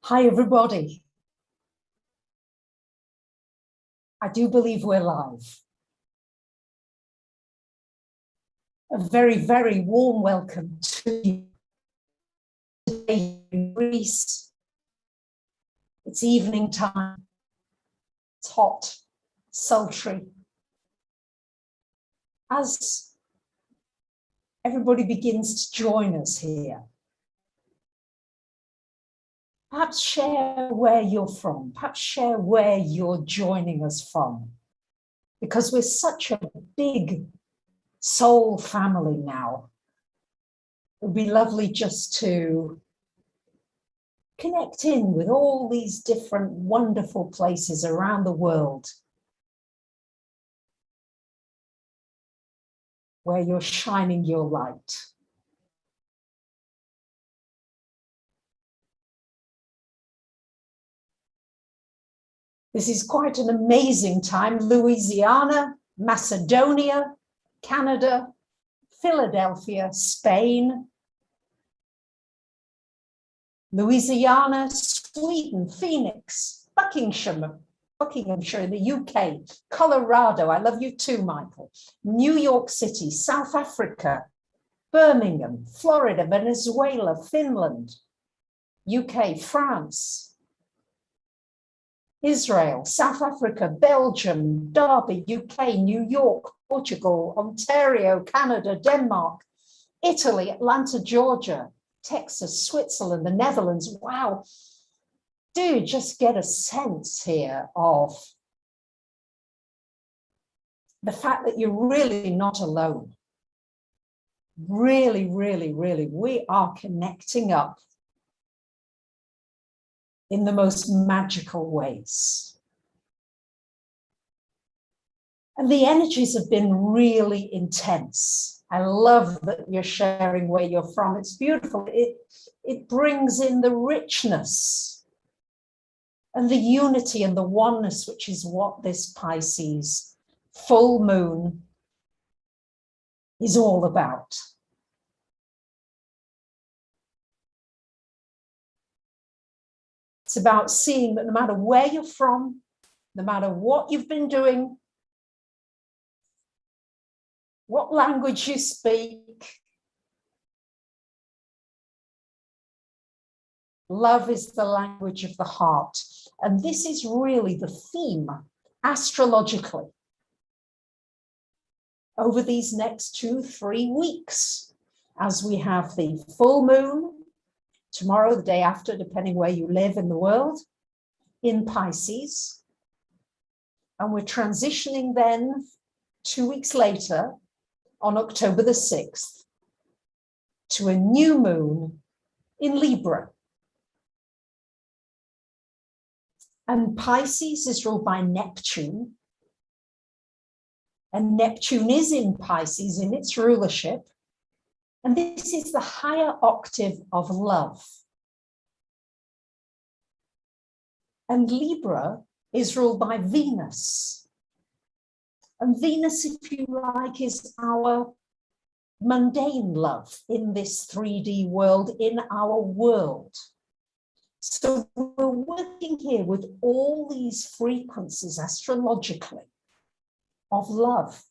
Hi, everybody. I do believe we're live. A very, very warm welcome to you today in Greece. It's evening time. It's hot, sultry. As everybody begins to join us here, perhaps share where you're from, perhaps share where you're joining us from, because we're such a big soul family now. It would be lovely just to connect in with all these different wonderful places around the world where you're shining your light. This is quite an amazing time. Louisiana, Macedonia, Canada, Philadelphia, Spain, Louisiana, Sweden, Phoenix, Buckinghamshire in the UK, Colorado, I love you too, Michael, New York City, South Africa, Birmingham, Florida, Venezuela, Finland, UK, France, Israel, South Africa, Belgium, Derby, UK, New York, Portugal, Ontario, Canada, Denmark, Italy, Atlanta, Georgia, Texas, Switzerland, the Netherlands. Wow. Do just get a sense here of the fact that you're really not alone. Really, really, really, we are connecting up in the most magical ways. And the energies have been really intense. I love that you're sharing where you're from. It's beautiful. It brings in the richness and the unity and the oneness, which is what this Pisces full moon is all about. It's about seeing that no matter where you're from, no matter what you've been doing, what language you speak, love is the language of the heart. And this is really the theme, astrologically, over these next 2-3 weeks, as we have the full moon, tomorrow, the day after, depending where you live in the world, in Pisces. And we're transitioning then 2 weeks later, on October the 6th, to a new moon in Libra. And Pisces is ruled by Neptune. And Neptune is in Pisces in its rulership. And this is the higher octave of love. And Libra is ruled by Venus. And Venus, if you like, is our mundane love in this 3D world, in our world. So we're working here with all these frequencies astrologically of love.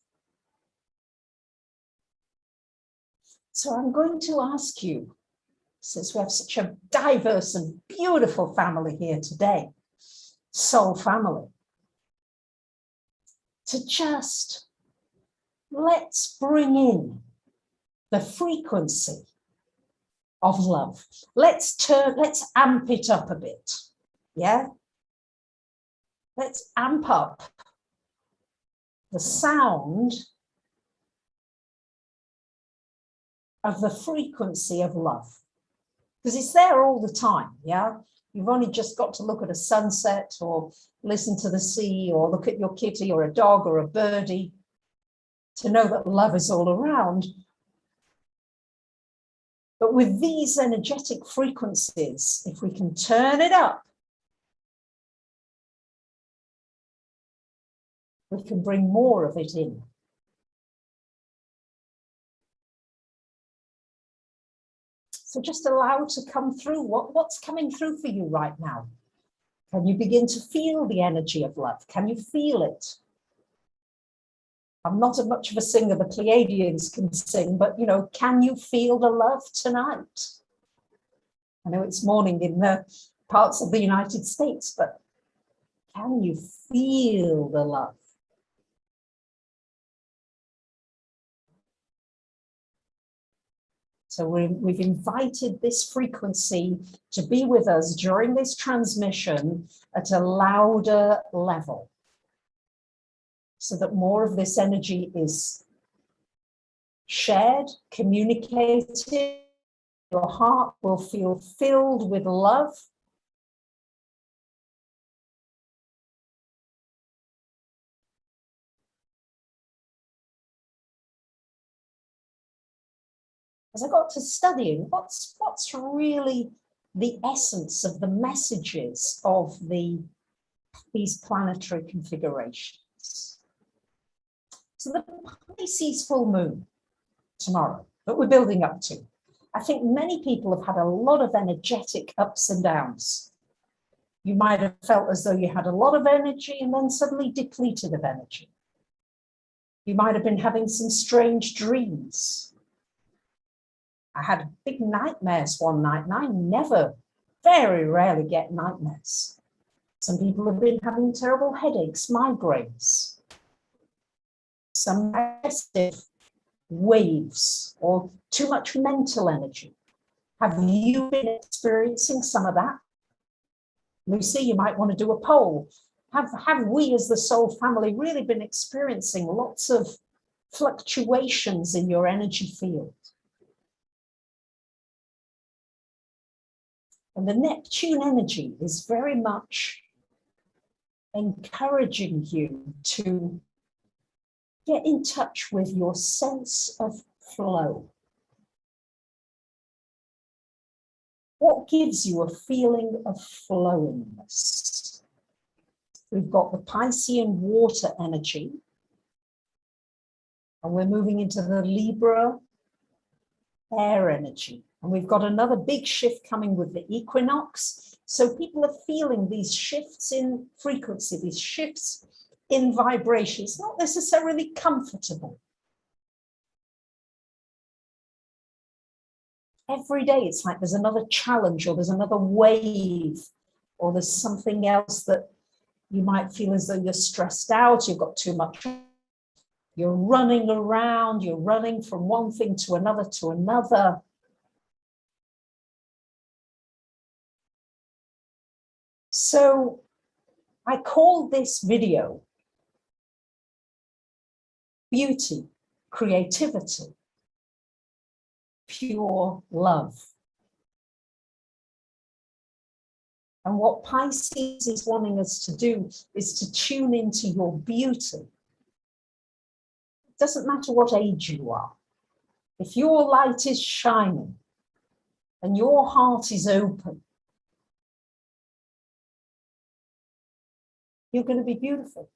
So I'm going to ask you, since we have such a diverse and beautiful family here today, soul family, to just let's bring in the frequency of love. Let's amp it up a bit. Yeah. Let's amp up the sound of the frequency of love, because it's there all the time. Yeah. You've only just got to look at a sunset or listen to the sea or look at your kitty or a dog or a birdie to know that love is all around. But with these energetic frequencies, if we can turn it up, we can bring more of it in. So just allow to come through what's coming through for you right now. Can you begin to feel the energy of love? Can you feel it? I'm not much of a singer, the Pleiadians can sing, but can you feel the love tonight? I know it's morning in the parts of the United States, but can you feel the love? So we've invited this frequency to be with us during this transmission at a louder level, so that more of this energy is shared, communicated. Your heart will feel filled with love. As I got to studying, what's really the essence of the messages of these planetary configurations? So the Pisces full moon tomorrow that we're building up to, I think many people have had a lot of energetic ups and downs. You might have felt as though you had a lot of energy and then suddenly depleted of energy. You might have been having some strange dreams. I had big nightmares one night, and I very rarely get nightmares. Some people have been having terrible headaches, migraines, some aggressive waves or too much mental energy. Have you been experiencing some of that? Lucy, you might want to do a poll. Have we as the soul family really been experiencing lots of fluctuations in your energy field? And the Neptune energy is very much encouraging you to get in touch with your sense of flow. What gives you a feeling of flowingness? We've got the Piscean water energy, and we're moving into the Libra air energy. And we've got another big shift coming with the equinox. So people are feeling these shifts in frequency, these shifts in vibration. It's not necessarily comfortable. Every day it's like there's another challenge, or there's another wave, or there's something else that you might feel as though you're stressed out, you've got too much. You're running around, you're running from one thing to another to another. So I call this video Beauty, Creativity, Pure Love. And what Pisces is wanting us to do is to tune into your beauty. It doesn't matter what age you are. If your light is shining and your heart is open, you're going to be beautiful.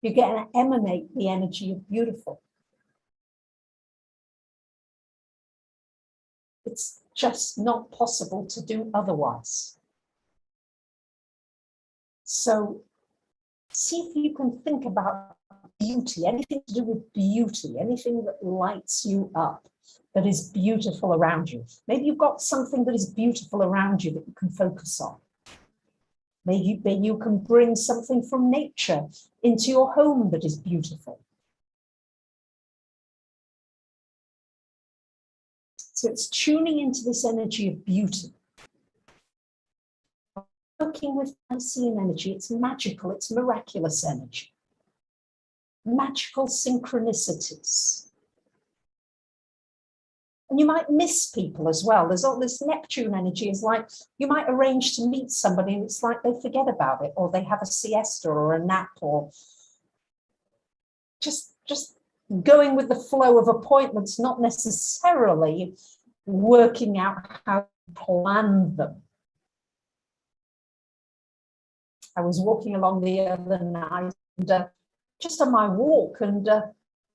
You're going to emanate the energy of beautiful. It's just not possible to do otherwise. So see if you can think about beauty, anything to do with beauty, anything that lights you up, that is beautiful around you. Maybe you've got something that is beautiful around you that you can focus on. Maybe you can bring something from nature into your home that is beautiful. So it's tuning into this energy of beauty. Working with Piscean energy, it's magical, it's miraculous energy. Magical synchronicities. And you might miss people as well. There's all this Neptune energy is like, you might arrange to meet somebody and it's like they forget about it, or they have a siesta or a nap, or just going with the flow of appointments, not necessarily working out how to plan them. I was walking along the other night, and just on my walk, and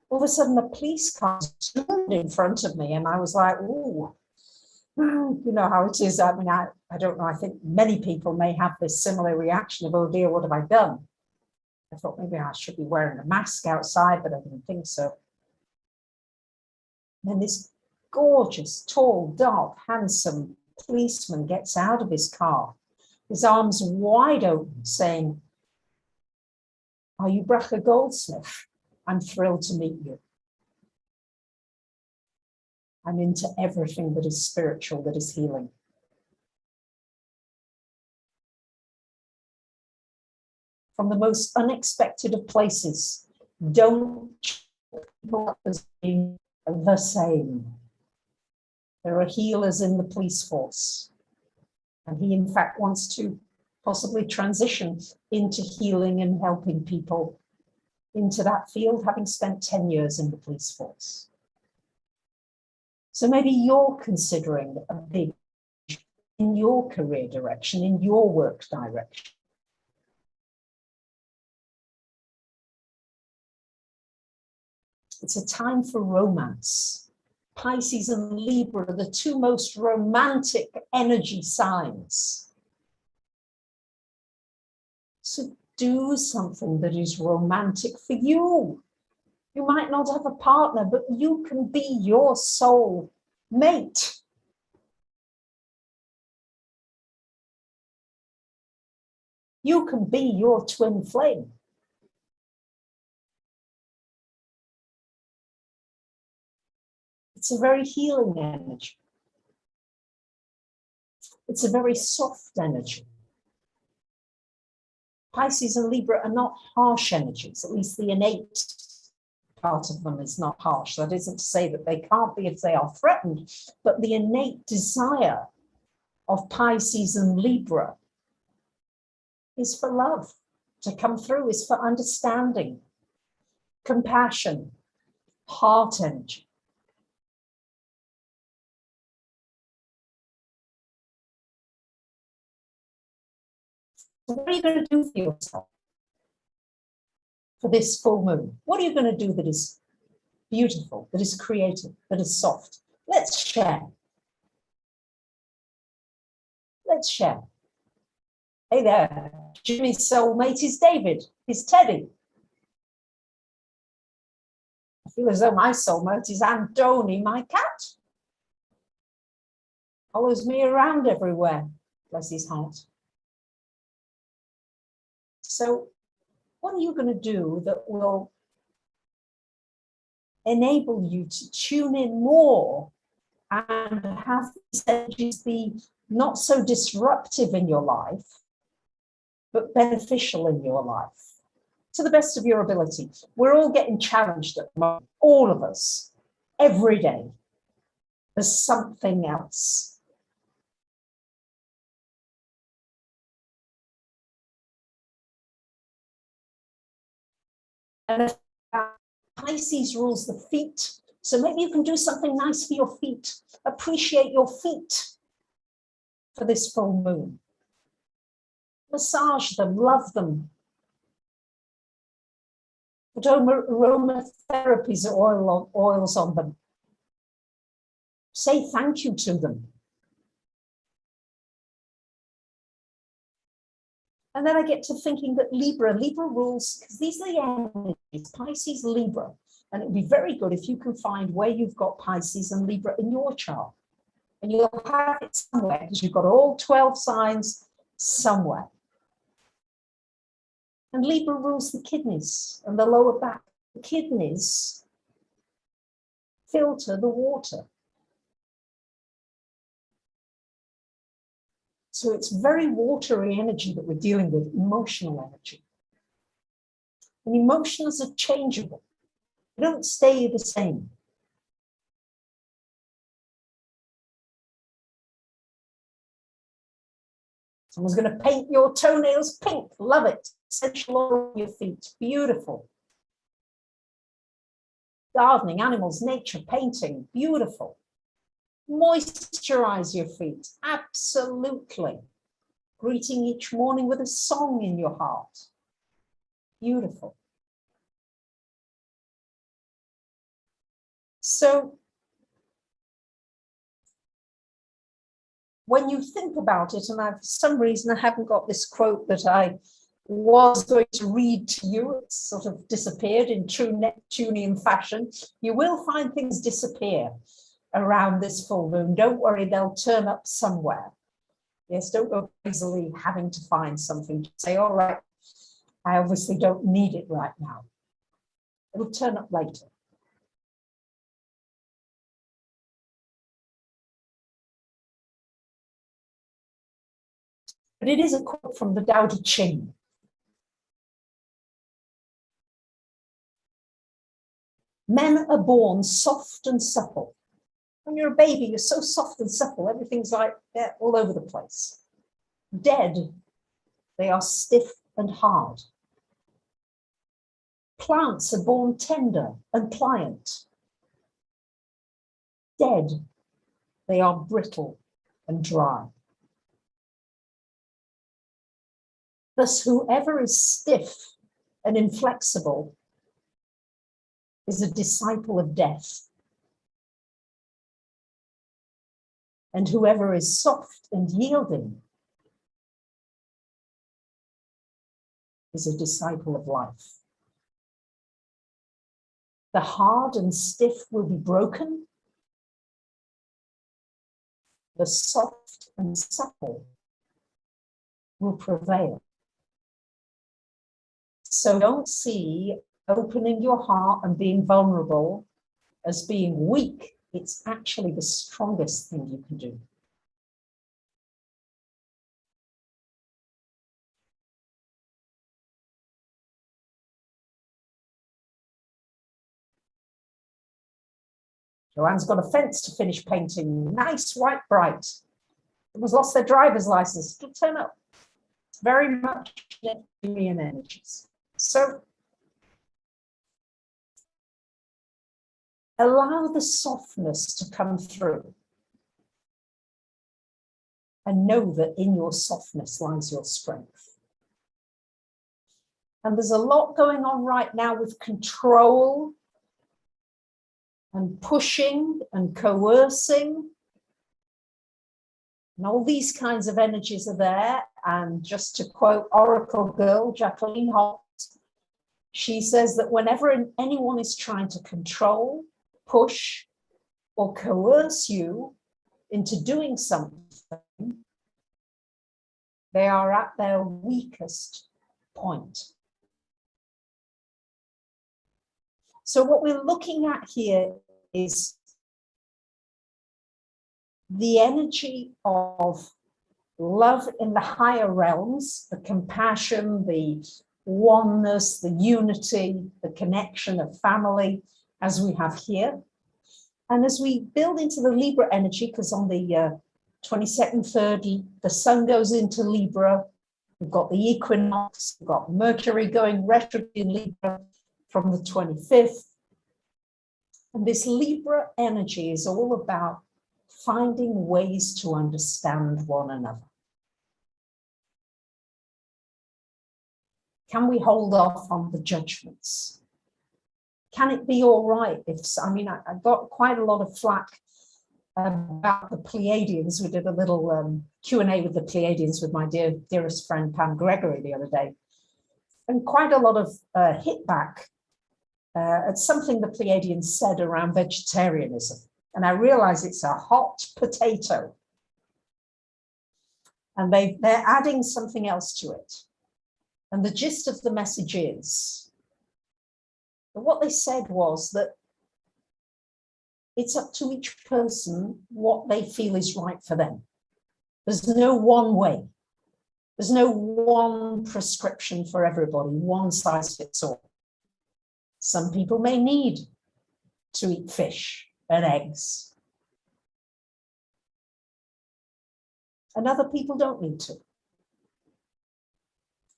all of a sudden a police car stood in front of me, and I was like, ooh, You know how it is. I mean, I don't know. I think many people may have this similar reaction of, oh dear, what have I done? I thought maybe I should be wearing a mask outside, but I didn't think so. And then this gorgeous, tall, dark, handsome policeman gets out of his car, his arms wide open, saying, "Are you Bracha Goldsmith? I'm thrilled to meet you. I'm into everything that is spiritual, that is healing." From the most unexpected of places, don't people up as being the same. There are healers in the police force. And he, in fact, wants to possibly transition into healing and helping people into that field, having spent 10 years in the police force. So maybe you're considering a big in your career direction, in your work direction. It's a time for romance. Pisces and Libra are the two most romantic energy signs. So do something that is romantic for you. You might not have a partner, but you can be your soul mate. You can be your twin flame. It's a very healing energy. It's a very soft energy. Pisces and Libra are not harsh energies, at least the innate part of them is not harsh. That isn't to say that they can't be if they are threatened, but the innate desire of Pisces and Libra is for love to come through, is for understanding, compassion, heart energy. So what are you going to do for yourself for this full moon? What are you going to do that is beautiful, that is creative, that is soft? Let's share. Let's share. Hey there, Jimmy's soulmate is David, is Teddy. I feel as though my soulmate is Antoni, my cat. Follows me around everywhere, bless his heart. So what are you going to do that will enable you to tune in more and have these energies be not so disruptive in your life, but beneficial in your life, to the best of your ability? We're all getting challenged at the moment, all of us, every day. There's something else. And Pisces rules the feet. So maybe you can do something nice for your feet. Appreciate your feet for this full moon. Massage them, love them. Put aromatherapies oils on them. Say thank you to them. And then I get to thinking that Libra rules, because these are the energies, Pisces, Libra. And it would be very good if you can find where you've got Pisces and Libra in your chart. And you'll have it somewhere, because you've got all 12 signs somewhere. And Libra rules the kidneys and the lower back. The kidneys filter the water. So it's very watery energy that we're dealing with, emotional energy. And emotions are changeable. They don't stay the same. Someone's going to paint your toenails pink. Love it. Essential oil on your feet. Beautiful. Gardening, animals, nature, painting. Beautiful. Moisturize your feet. Absolutely. Greeting each morning with a song in your heart. Beautiful. So when you think about it, and for some reason I haven't got this quote that I was going to read to you, it's sort of disappeared in true Neptunian fashion. You will find things disappear around this full moon. Don't worry, they'll turn up somewhere. Yes, don't go easily having to find something to say, all right, I obviously don't need it right now. It'll turn up later. But it is a quote from the Tao Te Ching. Men are born soft and supple. When you're a baby, you're so soft and supple, everything's like all over the place. Dead, they are stiff and hard. Plants are born tender and pliant. Dead, they are brittle and dry. Thus, whoever is stiff and inflexible is a disciple of death. And whoever is soft and yielding is a disciple of life. The hard and stiff will be broken. The soft and supple will prevail. So don't see opening your heart and being vulnerable as being weak. It's actually the strongest thing you can do. Joanne's got a fence to finish painting. Nice, white, bright. Someone's lost their driver's license. It'll turn up. It's very much Neptunian energies. So allow the softness to come through. And know that in your softness lies your strength. And there's a lot going on right now with control and pushing and coercing. And all these kinds of energies are there. And just to quote Oracle Girl, Jacqueline Holt, she says that whenever anyone is trying to control, push, or coerce you into doing something, they are at their weakest point. So what we're looking at here is the energy of love in the higher realms, the compassion, the oneness, the unity, the connection of family, as we have here. And as we build into the Libra energy, because on the 22nd, 3rd, the sun goes into Libra, we've got the equinox, we've got Mercury going retrograde in Libra from the 25th. And this Libra energy is all about finding ways to understand one another. Can we hold off on the judgments? Can it be all right if, I got quite a lot of flack about the Pleiadians. We did a little Q&A with the Pleiadians with my dearest friend Pam Gregory the other day. And quite a lot of hit back at something the Pleiadians said around vegetarianism. And I realize it's a hot potato. And they're adding something else to it. And the gist of the message is, what they said was that it's up to each person what they feel is right for them. There's no one way. There's no one prescription for everybody, one size fits all. Some people may need to eat fish and eggs. And other people don't need to.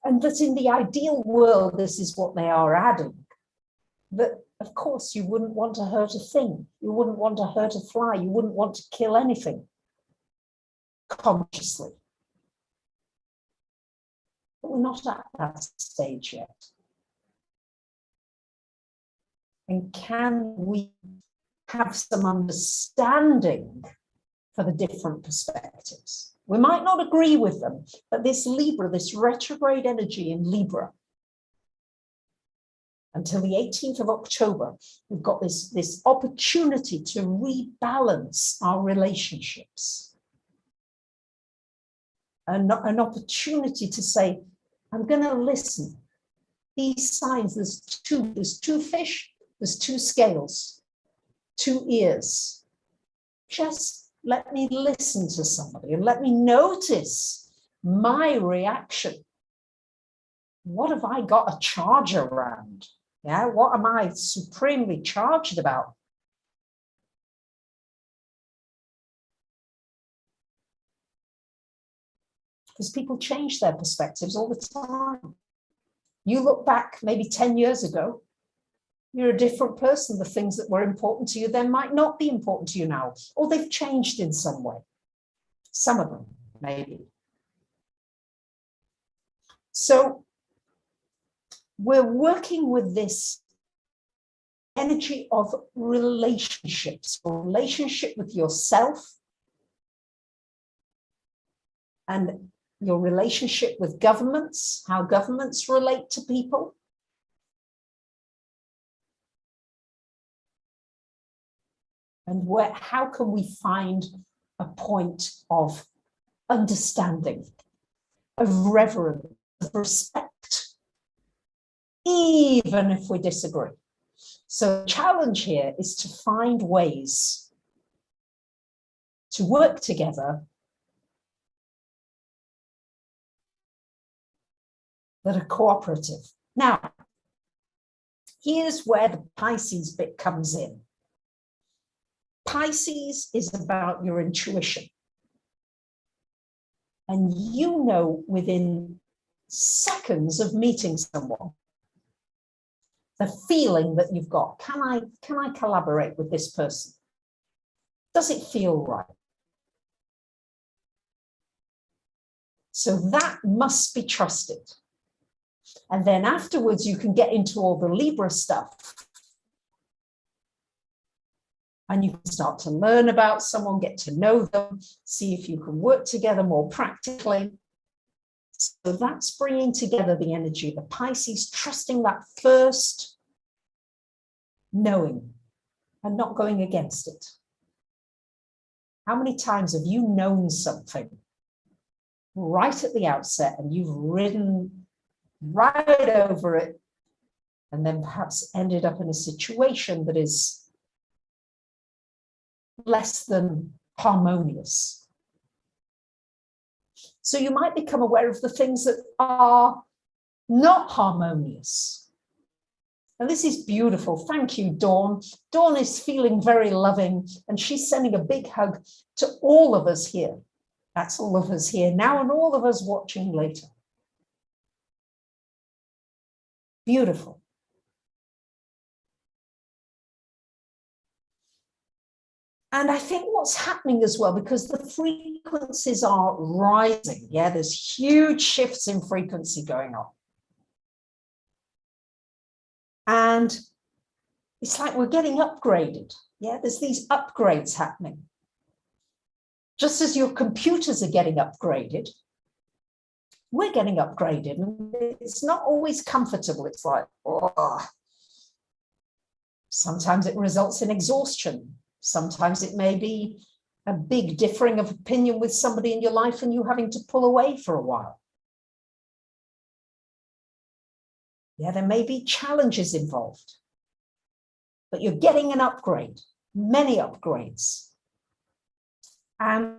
And that in the ideal world, this is what they are adding. That, of course, you wouldn't want to hurt a thing. You wouldn't want to hurt a fly. You wouldn't want to kill anything consciously. But we're not at that stage yet. And can we have some understanding for the different perspectives. We might not agree with them, but this Libra, this retrograde energy in Libra, until the 18th of October, we've got this opportunity to rebalance our relationships. An opportunity to say, I'm going to listen. These signs, there's two fish, there's two scales, two ears. Just let me listen to somebody and let me notice my reaction. What have I got a charge around? Yeah, what am I supremely charged about? Because people change their perspectives all the time. You look back maybe 10 years ago, you're a different person. The things that were important to you then might not be important to you now, or they've changed in some way. Some of them, maybe. So we're working with this energy of relationships, relationship with yourself and your relationship with governments, how governments relate to people. And how can we find a point of understanding, of reverence, of respect, even if we disagree. So the challenge here is to find ways to work together that are cooperative. Now, here's where the Pisces bit comes in. Pisces is about your intuition. And you know within seconds of meeting someone, the feeling that you've got, can I collaborate with this person? Does it feel right? So that must be trusted. And then afterwards, you can get into all the Libra stuff. And you can start to learn about someone, get to know them, see if you can work together more practically. So that's bringing together the energy, the Pisces, trusting that first knowing and not going against it. How many times have you known something right at the outset and you've ridden right over it and then perhaps ended up in a situation that is less than harmonious? So you might become aware of the things that are not harmonious. And this is beautiful. Thank you, Dawn. Dawn is feeling very loving, and she's sending a big hug to all of us here. That's all of us here now and all of us watching later. Beautiful. And I think what's happening as well, because the frequencies are rising, yeah, there's huge shifts in frequency going on. And it's like we're getting upgraded. Yeah, there's these upgrades happening. Just as your computers are getting upgraded, we're getting upgraded. And it's not always comfortable. It's like, oh. Sometimes it results in exhaustion. Sometimes it may be a big differing of opinion with somebody in your life and you having to pull away for a while. Yeah, there may be challenges involved, but you're getting an upgrade, many upgrades. And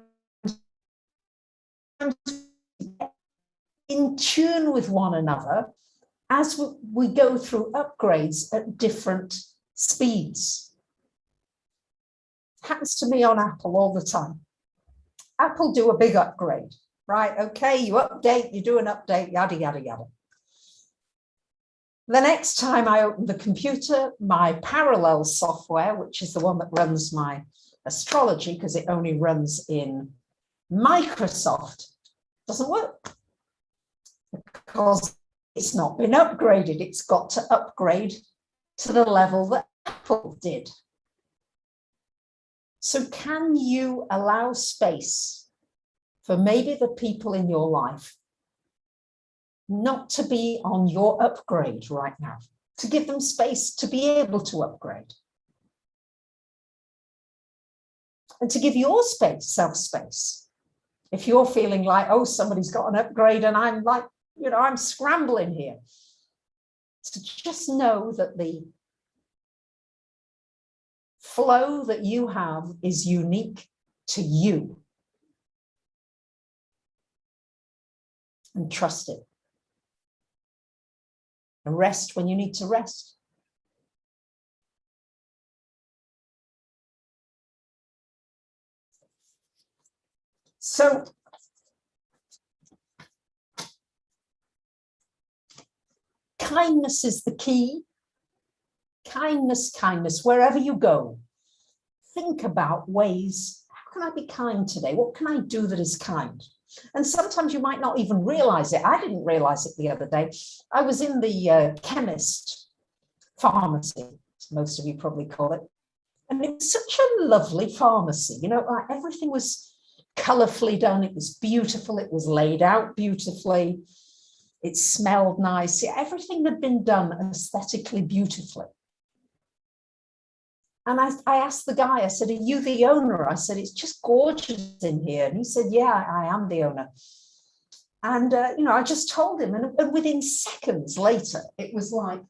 in tune with one another as we go through upgrades at different speeds. It happens to me on Apple all the time. Apple do a big upgrade, right? Okay, you update, you do an update, yada, yada, yada. The next time I open the computer, my parallel software, which is the one that runs my astrology, because it only runs in Microsoft, doesn't work because it's not been upgraded. It's got to upgrade to the level that Apple did. So can you allow space for maybe the people in your life not to be on your upgrade right now, to give them space to be able to upgrade? And to give your space, self-space. If you're feeling like, oh, somebody's got an upgrade and I'm like, you know, I'm scrambling here. To just know that the flow that you have is unique to you. And trust it. And rest when you need to rest. So kindness is the key. Kindness, kindness, wherever you go. Think about ways, how can I be kind today? What can I do that is kind? And sometimes you might not even realize it. I didn't realize it the other day. I was in the chemist pharmacy, as most of you probably call it. And it was such a lovely pharmacy. You know, everything was colorfully done. It was beautiful. It was laid out beautifully. It smelled nice. Everything had been done aesthetically beautifully. And I asked the guy, I said, are you the owner? I said, it's just gorgeous in here. And he said, yeah, I am the owner. And, you know, I just told him. And within seconds later, it was like,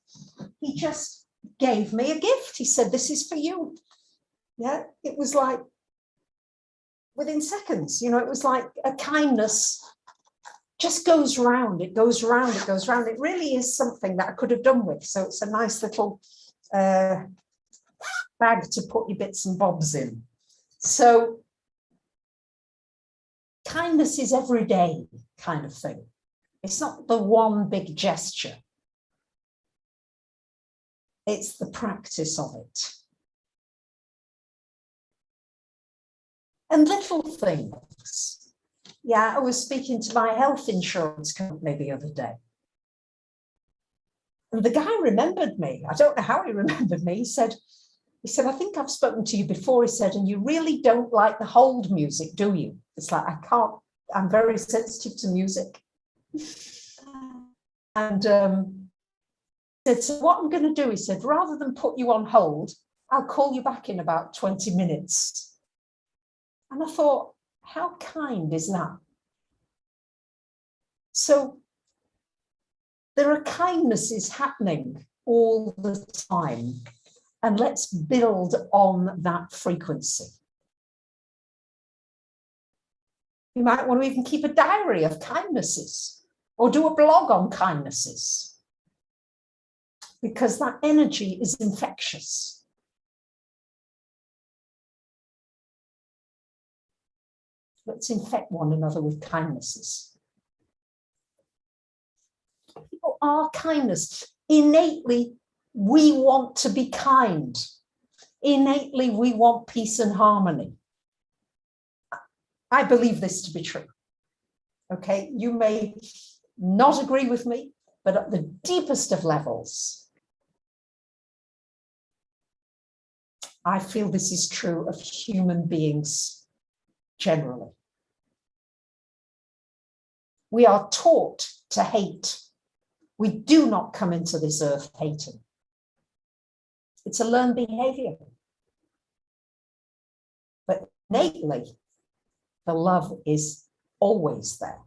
he just gave me a gift. He said, this is for you. Yeah, it was like, within seconds, you know, it was like a kindness just goes round. It goes round, it goes round. It really is something that I could have done with. So it's a nice little bag to put your bits and bobs in. So kindness is everyday kind of thing. It's not the one big gesture. It's the practice of it. And little things. Yeah, I was speaking to my health insurance company the other day. And the guy remembered me. I don't know how he remembered me. He said, I think I've spoken to you before. He said, and you really don't like the hold music, do you? It's like, I can't, I'm very sensitive to music. And he said, so what I'm going to do, he said, rather than put you on hold, I'll call you back in about 20 minutes. And I thought, how kind is that? So there are kindnesses happening all the time. And let's build on that frequency. You might want to even keep a diary of kindnesses or do a blog on kindnesses, because that energy is infectious. Let's infect one another with kindnesses. People are kindness. Innately, we want to be kind. Innately, we want peace and harmony. I believe this to be true. Okay, you may not agree with me, but at the deepest of levels, I feel this is true of human beings generally. We are taught to hate. We do not come into this earth hating. It's a learned behavior. But innately, the love is always there.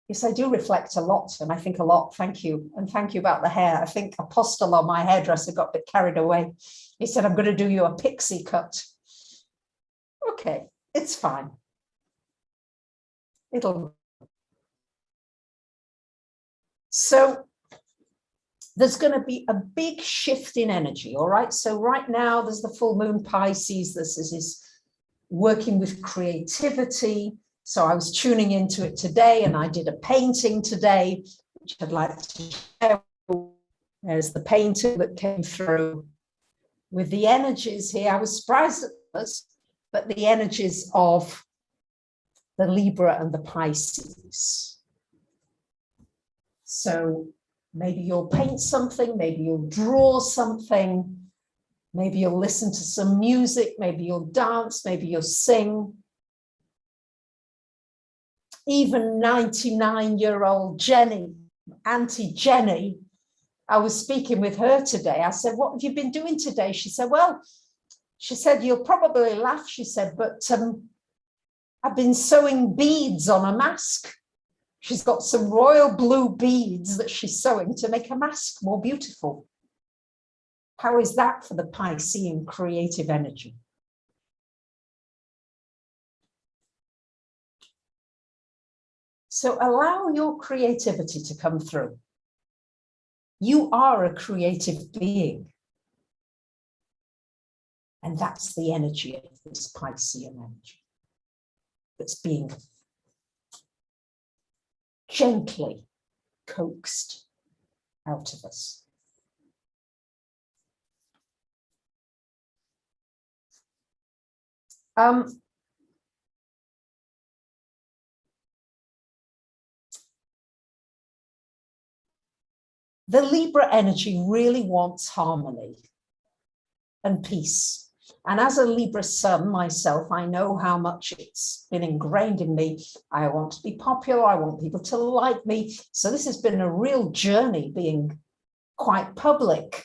Yes, I do reflect a lot, and I think a lot. Thank you. And thank you about the hair. I think Apostle, or my hairdresser, got a bit carried away. He said, I'm going to do you a pixie cut. Okay, it's fine. So there's going to be a big shift in energy, all right? So right now there's the full moon Pisces. This is working with creativity. So I was tuning into it today, and I did a painting today, which I'd like to share. There's the painting that came through with the energies here. I was surprised at this, but the energies of the Libra and the Pisces. So Maybe you'll paint something, maybe you'll draw something, maybe you'll listen to some music, maybe you'll dance, maybe you'll sing. Even 99-year-old Jenny, Auntie Jenny, I was speaking with her today. I said, what have you been doing today? She said, well, she said, you'll probably laugh, she said, but I've been sewing beads on a mask. She's got some royal blue beads that she's sewing to make a mask more beautiful. How is that for the Piscean creative energy? So allow your creativity to come through. You are a creative being. And that's the energy of this Piscean energy that's being gently coaxed out of us. The Libra energy really wants harmony and peace. And as a Libra sun myself, I know how much it's been ingrained in me. I want to be popular. I want people to like me. So this has been a real journey, being quite public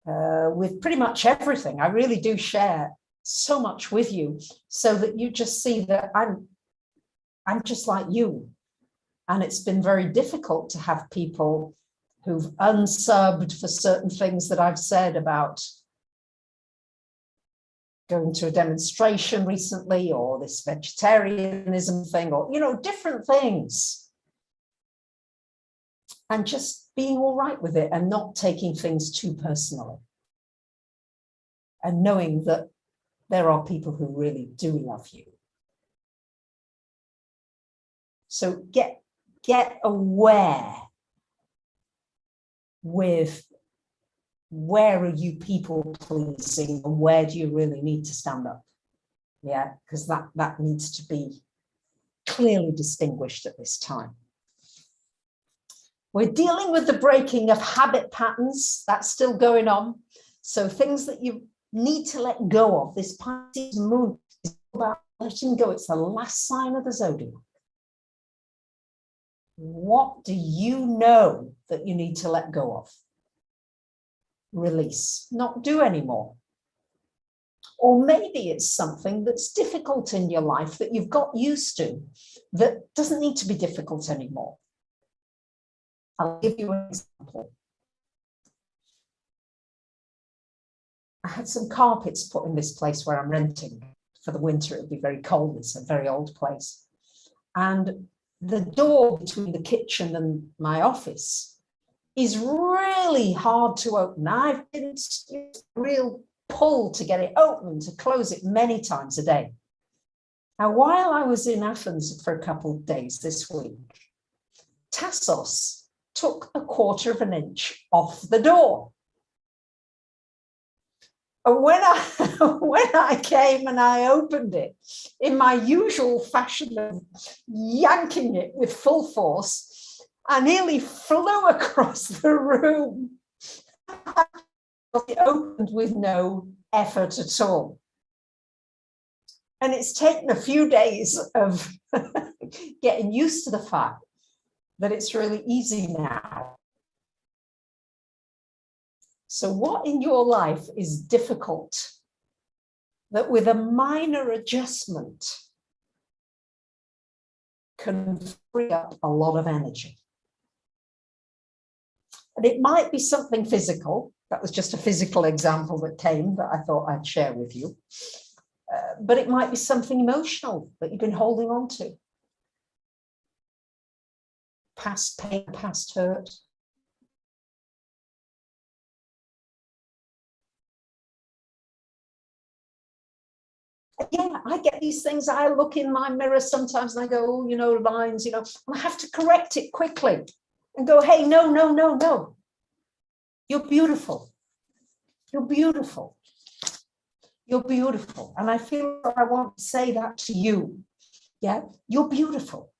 with pretty much everything. I really do share so much with you so that you just see that I'm just like you. And it's been very difficult to have people who've unsubbed for certain things that I've said about going to a demonstration recently, or this vegetarianism thing, or, you know, different things. And just being all right with it and not taking things too personally. And knowing that there are people who really do love you. So get aware with where are you people pleasing and where do you really need to stand up? Yeah, because that needs to be clearly distinguished at this time. We're dealing with the breaking of habit patterns. That's still going on. So things that you need to let go of. This Pisces moon is about letting go. It's the last sign of the zodiac. What do you know that you need to let go of? Release, not do anymore. Or maybe it's something that's difficult in your life that you've got used to that doesn't need to be difficult anymore. I'll give you an example. I had some carpets put in this place where I'm renting for the winter. It would be very cold. It's a very old place. And the door between the kitchen and my office is really hard to open. I've been a real pull to get it open, to close it many times a day. Now, while I was in Athens for a couple of days this week, Tassos took 1/4 of an inch off the door. And when I came and I opened it, in my usual fashion of yanking it with full force, I nearly flew across the room. It opened with no effort at all. And it's taken a few days of getting used to the fact that it's really easy now. So what in your life is difficult that with a minor adjustment can free up a lot of energy? And it might be something physical. That was just a physical example that came that I thought I'd share with you. But it might be something emotional that you've been holding on to. Past pain, past hurt. Yeah, I get these things. I look in my mirror sometimes and I go, oh, you know, lines, you know, and I have to correct it quickly and go, hey, no, no, no, no. You're beautiful. You're beautiful. You're beautiful. And I feel like I want to say that to you. Yeah, you're beautiful.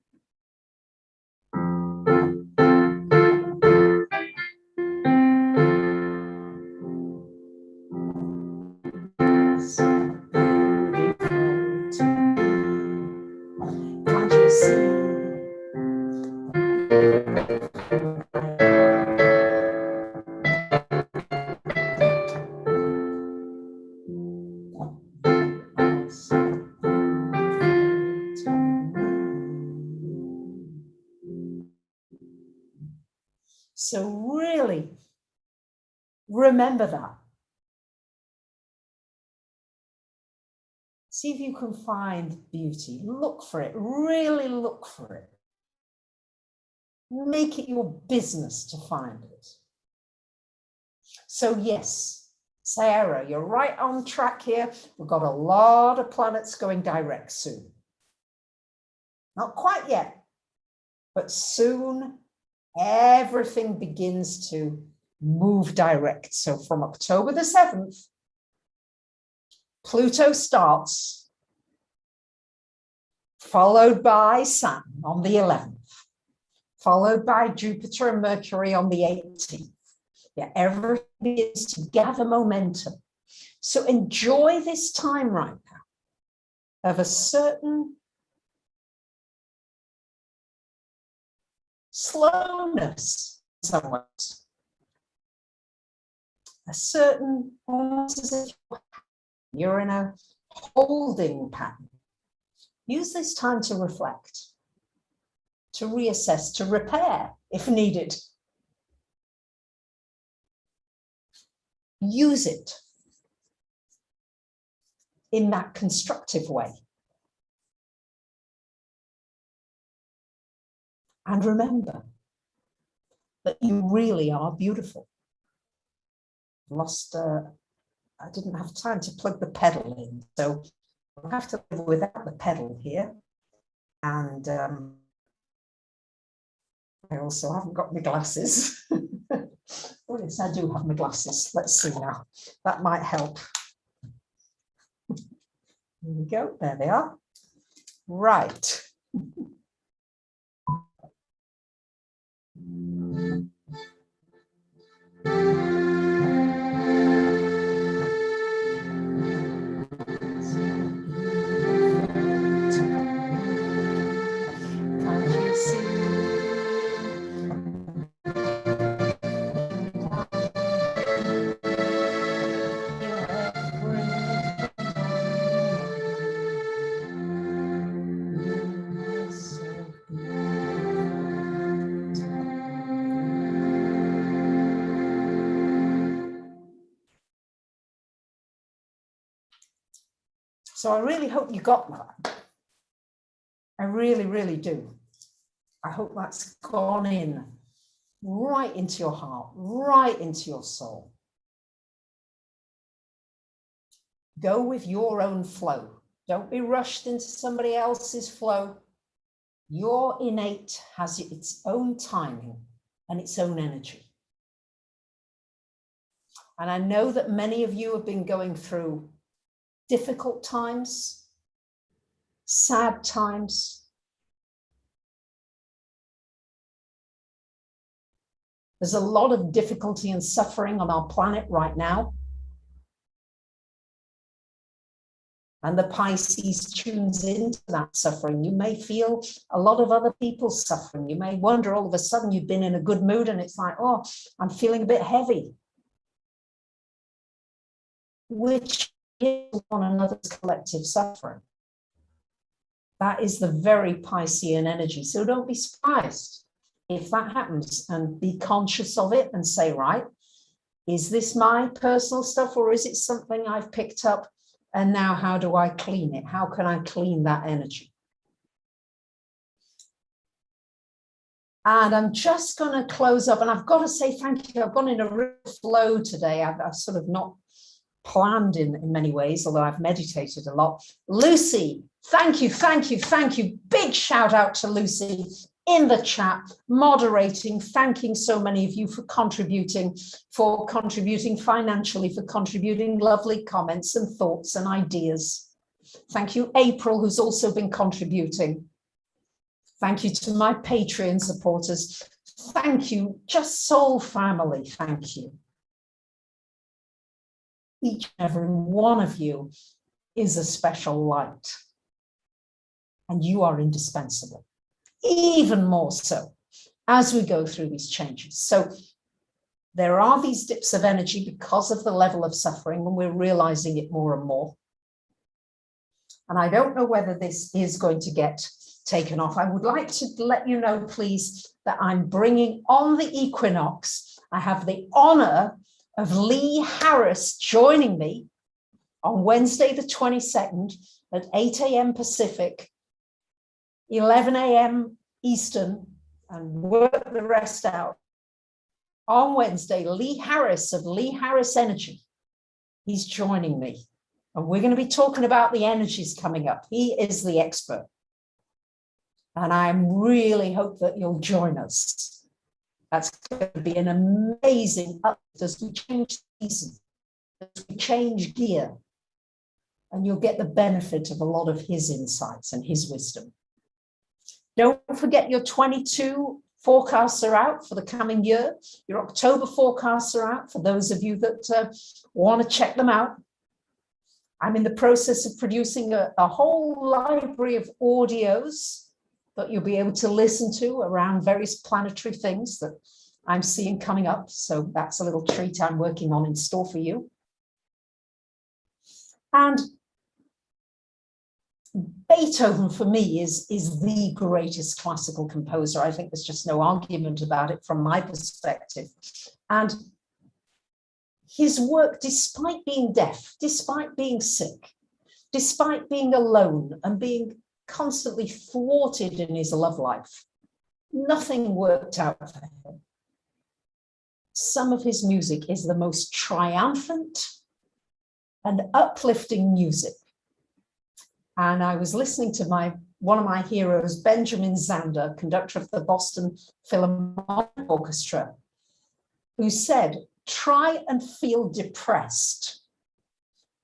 So really remember that. See if you can find beauty. Look for it. Really look for it. Make it your business to find it. So yes, Sarah, you're right on track here. We've got a lot of planets going direct soon. Not quite yet, but soon everything begins to move direct. So from October the 7th, Pluto starts, followed by Saturn on the 11th, followed by Jupiter and Mercury on the 18th. Yeah, everything begins to gather momentum. So enjoy this time right now of a certain slowness in some ways. A certain, almost as if you're in a holding pattern. Use this time to reflect, to reassess, to repair if needed. Use it in that constructive way. And remember that you really are beautiful. I didn't have time to plug the pedal in, so I'll have to live without the pedal here. And I also haven't got my glasses. Oh yes, I do have my glasses. Let's see now. That might help. Here we go. There they are. Right. So I really hope you got that. I really, really do. I hope that's gone in right into your heart, right into your soul. Go with your own flow. Don't be rushed into somebody else's flow. Your innate has its own timing and its own energy. And I know that many of you have been going through difficult times, sad times. There's a lot of difficulty and suffering on our planet right now. And the Pisces tunes into that suffering. You may feel a lot of other people's suffering. You may wonder all of a sudden you've been in a good mood and it's like, oh, I'm feeling a bit heavy. Which is one another's collective suffering. That is the very Piscean energy. So don't be surprised if that happens, and be conscious of it and say, right, is this my personal stuff or is it something I've picked up? And now how do I clean it? How can I clean that energy? And I'm just going to close up, and I've got to say thank you. I've gone in a real flow today. I've sort of not planned in many ways, although I've meditated a lot. Lucy, thank you, thank you, thank you. Big shout out to Lucy in the chat, moderating, thanking so many of you for contributing financially, for contributing lovely comments and thoughts and ideas. Thank you, April, who's also been contributing. Thank you to my Patreon supporters. Thank you, Just Soul family, thank you. Each and every one of you is a special light, and you are indispensable, even more so as we go through these changes. So there are these dips of energy because of the level of suffering, and we're realizing it more and more. And I don't know whether this is going to get taken off. I would like to let you know, please, that I'm bringing on the equinox. I have the honor of Lee Harris joining me on Wednesday, the 22nd at 8 a.m. Pacific, 11 a.m. Eastern, and work the rest out. On Wednesday, Lee Harris of Lee Harris Energy, he's joining me. And we're going to be talking about the energies coming up. He is the expert. And I really hope that you'll join us. That's going to be an amazing uplift as we change season, as we change gear. And you'll get the benefit of a lot of his insights and his wisdom. Don't forget your 22 forecasts are out for the coming year. Your October forecasts are out for those of you that want to check them out. I'm in the process of producing a whole library of audios that you'll be able to listen to around various planetary things that I'm seeing coming up. So that's a little treat I'm working on in store for you. And Beethoven, for me, is the greatest classical composer. I think there's just no argument about it from my perspective. And his work, despite being deaf, despite being sick, despite being alone and being constantly thwarted in his love life, nothing worked out for him. Some of his music is the most triumphant and uplifting music. And I was listening to one of my heroes, Benjamin Zander, conductor of the Boston Philharmonic Orchestra, who said, try and feel depressed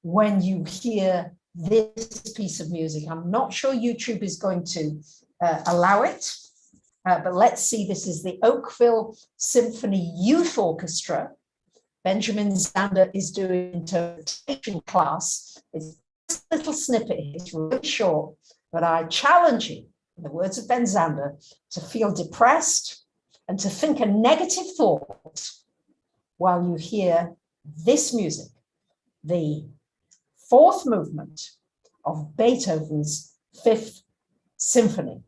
when you hear this piece of music. I'm not sure YouTube is going to allow it, but let's see. This is the Oakville Symphony Youth Orchestra. Benjamin Zander is doing interpretation class. It's a little snippet. It's really short, but I challenge you, in the words of Ben Zander, to feel depressed and to think a negative thought while you hear this music, the fourth movement of Beethoven's Fifth Symphony.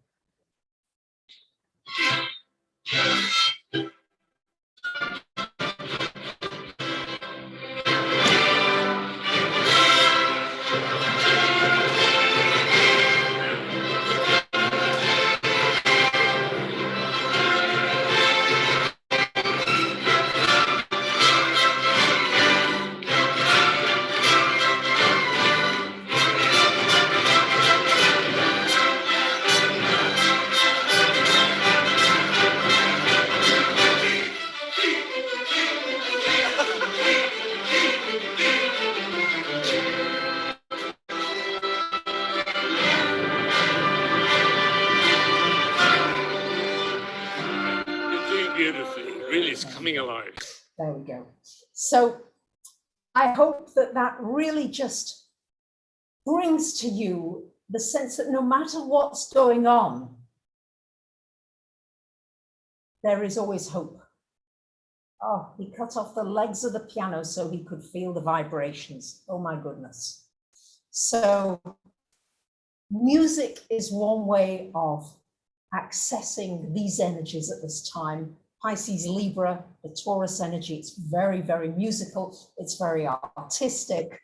Coming alive. There we go. So I hope that that really just brings to you the sense that no matter what's going on, there is always hope. Oh, he cut off the legs of the piano so he could feel the vibrations. Oh my goodness. So music is one way of accessing these energies at this time. Pisces, Libra, the Taurus energy, it's very, very musical. It's very artistic.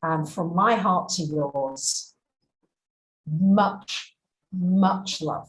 And from my heart to yours, much, much love.